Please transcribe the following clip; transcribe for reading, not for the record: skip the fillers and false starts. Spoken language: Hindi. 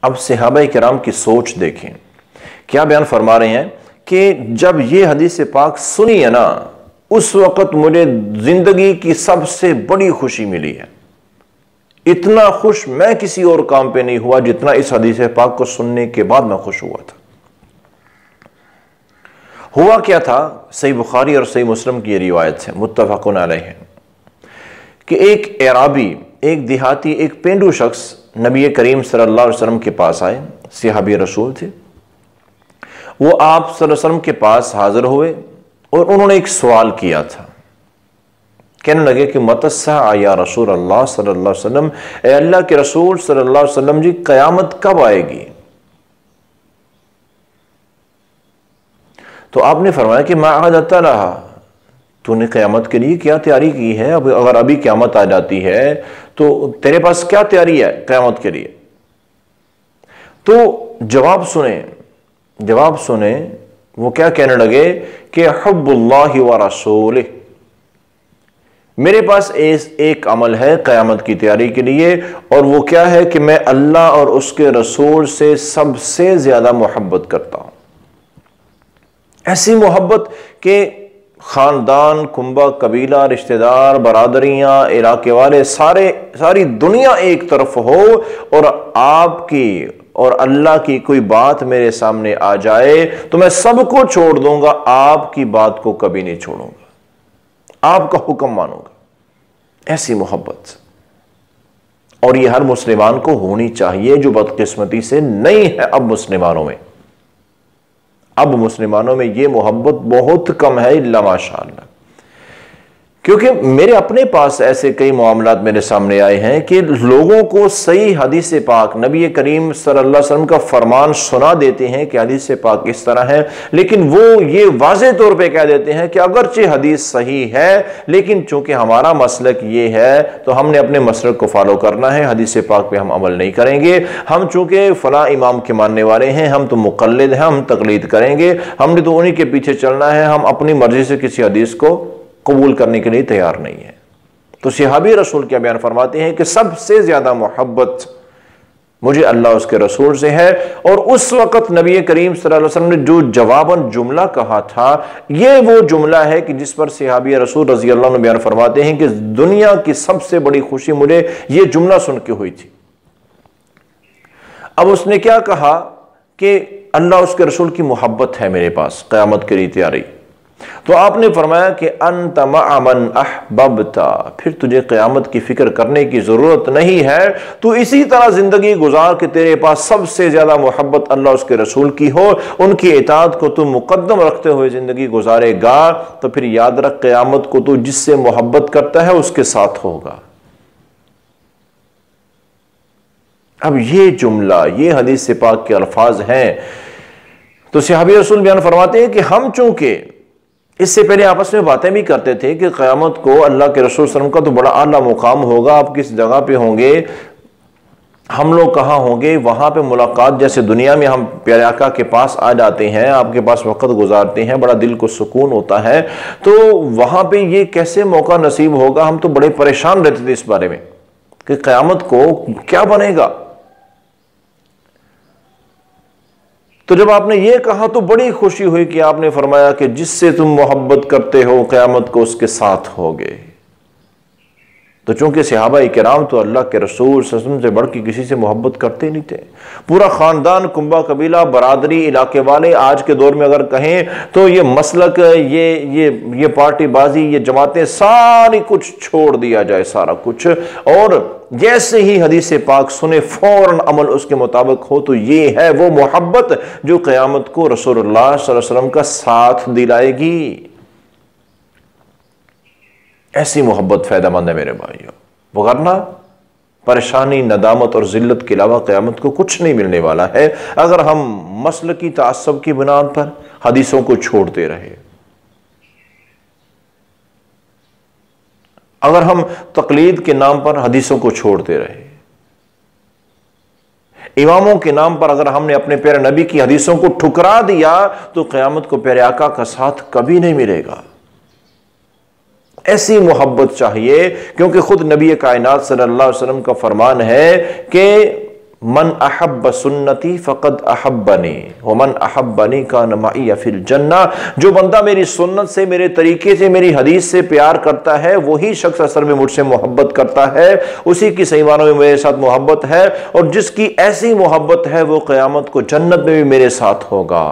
अब सहाबा किराम की सोच देखें, क्या बयान फरमा रहे हैं कि जब ये हदीस पाक सुनी है ना, उस वक्त मुझे जिंदगी की सबसे बड़ी खुशी मिली है। इतना खुश मैं किसी और काम पे नहीं हुआ जितना इस हदीस पाक को सुनने के बाद मैं खुश हुआ था। हुआ क्या था, सही बुखारी और सही मुस्लिम की रिवायत है, मुत्तफकुन अलैह है, कि एक एराबी, एक देहाती, एक पेंडू शख्स नबी करीम सल्लल्लाहु अलैहि वसल्लम के पास आए। सहाबी रसूल थे वो। आप सल्लल्लाहु अलैहि वसल्लम के पास हाजिर हुए और उन्होंने एक सवाल किया था। कहने लगे कि मतस्सा या रसूल अल्लाह सल्लल्लाहु अलैहि वसल्लम, ए अल्लाह के रसूल सल्लल्लाहु अलैहि वसल्लम जी, कयामत कब आएगी? तो आपने फरमाया कि मैं आज आता रहा, तूने क़यामत के लिए क्या तैयारी की है? अब अगर अभी क़यामत आ जाती है तो तेरे पास क्या तैयारी है क़यामत के लिए? तो जवाब सुने वो क्या कहने लगे कि हुब्बुल्लाहि व रसूलिह, मेरे पास एक अमल है क़यामत की तैयारी के लिए, और वो क्या है कि मैं अल्लाह और उसके रसूल से सबसे ज्यादा मोहब्बत करता हूं। ऐसी मोहब्बत के खानदान, कुंबा, कबीला, रिश्तेदार, बरादरियां, इलाके वाले, सारी दुनिया एक तरफ हो और आपकी और अल्लाह की कोई बात मेरे सामने आ जाए तो मैं सबको छोड़ दूंगा, आपकी बात को कभी नहीं छोड़ूंगा, आपका हुक्म मानूंगा। ऐसी मोहब्बत, और ये हर मुसलमान को होनी चाहिए, जो बदकिस्मती से नहीं है अब मुसलमानों में। अब मुसलमानों में ये मोहब्बत बहुत कम है, इल्ला माशाअल्लाह। क्योंकि मेरे अपने पास ऐसे कई मामलात मेरे सामने आए हैं कि लोगों को सही हदीस पाक, नबी करीम सल्लल्लाहु अलैहि वसल्लम का फरमान सुना देते हैं कि हदीस पाक इस तरह है, लेकिन वो ये वाज़े तौर पे कह देते हैं कि अगरचे हदीस सही है, लेकिन चूंकि हमारा मसलक ये है तो हमने अपने मसलक को फॉलो करना है, हदीस पाक पे हम अमल नहीं करेंगे। हम चूंकि फला इमाम के मानने वाले हैं, हम तो मुक़ल्लिद हैं, हम तकलीद करेंगे, हमने तो उन्हीं के पीछे चलना है, हम अपनी मर्जी से किसी हदीस को कबूल करने के लिए तैयार नहीं है। तो सहाबी रसूल क्या बयान फरमाते हैं कि सबसे ज्यादा मोहब्बत मुझे अल्लाह उसके रसूल से है। और उस वक्त नबी करीम सल्लल्लाहु अलैहि वसल्लम ने जो जवाबन जुमला कहा था, ये वो जुमला है कि जिस पर सहाबी रसूल रजी अल्लाह बयान फरमाते हैं कि दुनिया की सबसे बड़ी खुशी मुझे ये जुमला सुन के हुई थी। अब उसने क्या कहा कि अल्लाह उसके रसूल की मोहब्बत है मेरे पास क़यामत के लिए तैयारी। तो आपने फरमाया कि अंत मअमन अहबब्ता, फिर तुझे क़यामत की फिक्र करने की जरूरत नहीं है, तू इसी तरह जिंदगी गुजार के तेरे पास सबसे ज्यादा मोहब्बत अल्लाह उसके रसूल की हो, उनकी इताअत को तू मुकद्दम रखते हुए जिंदगी गुजारेगा, तो फिर याद रख क़यामत को तू जिससे मोहब्बत करता है उसके साथ होगा। अब ये जुमला, ये हदीस पाक के अल्फाज हैं। तो सहाबी रसूल बयान फरमाते हैं कि हम चूंकि इससे पहले आपस में बातें भी करते थे कि क़यामत को अल्लाह के रसूल सल्लल्लाहु अलैहि वसल्लम का तो बड़ा आला मुकाम होगा, आप किस जगह पे होंगे, हम लोग कहाँ होंगे, वहां पे मुलाकात, जैसे दुनिया में हम प्यारे आका के पास आ जाते हैं, आपके पास वक्त गुजारते हैं, बड़ा दिल को सुकून होता है, तो वहां पे ये कैसे मौका नसीब होगा। हम तो बड़े परेशान रहते थे इस बारे में कि क़यामत को क्या बनेगा। तो जब आपने ये कहा तो बड़ी खुशी हुई कि आपने फरमाया कि जिससे तुम मोहब्बत करते हो क़यामत को उसके साथ होगे। तो चूंकि सहाबा किराम तो अल्लाह के रसूल सल्लल्लाहु अलैहि वसल्लम से बढ़ के किसी से मोहब्बत करते नहीं थे। पूरा खानदान, कुंबा, कबीला, बरादरी, इलाके वाले, आज के दौर में अगर कहें तो ये मसलक, ये पार्टीबाजी, ये जमातें, सारी कुछ छोड़ दिया जाए, सारा कुछ, और जैसे ही हदीस पाक सुने फौरन अमल उसके मुताबिक हो, तो ये है वो मोहब्बत जो क़यामत को रसूलुल्लाह सल्लल्लाहु अलैहि वसल्लम का साथ दिलाएगी। ऐसी मोहब्बत फायदेमंद है मेरे भाइयों, वरना परेशानी, नदामत और जिल्लत के अलावा क़यामत को कुछ नहीं मिलने वाला है अगर हम मसलकी ताअस्सुब की बुनियाद पर हदीसों को छोड़ते रहे, अगर हम तकलीद के नाम पर हदीसों को छोड़ते रहे, इमामों के नाम पर अगर हमने अपने प्यारे नबी की हदीसों को ठुकरा दिया, तो क़यामत को प्यारे आका का साथ कभी नहीं मिलेगा। ऐसी मोहब्बत चाहिए, क्योंकि खुद नबी कायनात सल्लल्लाहु अलैहि वसल्लम का फरमान है कि मन अहब्ब सुन्नती फ़क़द अहब्बनी व मन अहब्बनी कान मई फिल जन्ना। जो बंदा मेरी सुन्नत से, मेरे तरीके से, मेरी हदीस से प्यार करता है, वही शख्स असल में मुझसे मोहब्बत करता है, उसी की सही मानों में मेरे साथ मोहब्बत है। और जिसकी ऐसी मोहब्बत है वो क़यामत को जन्नत में भी मेरे साथ होगा।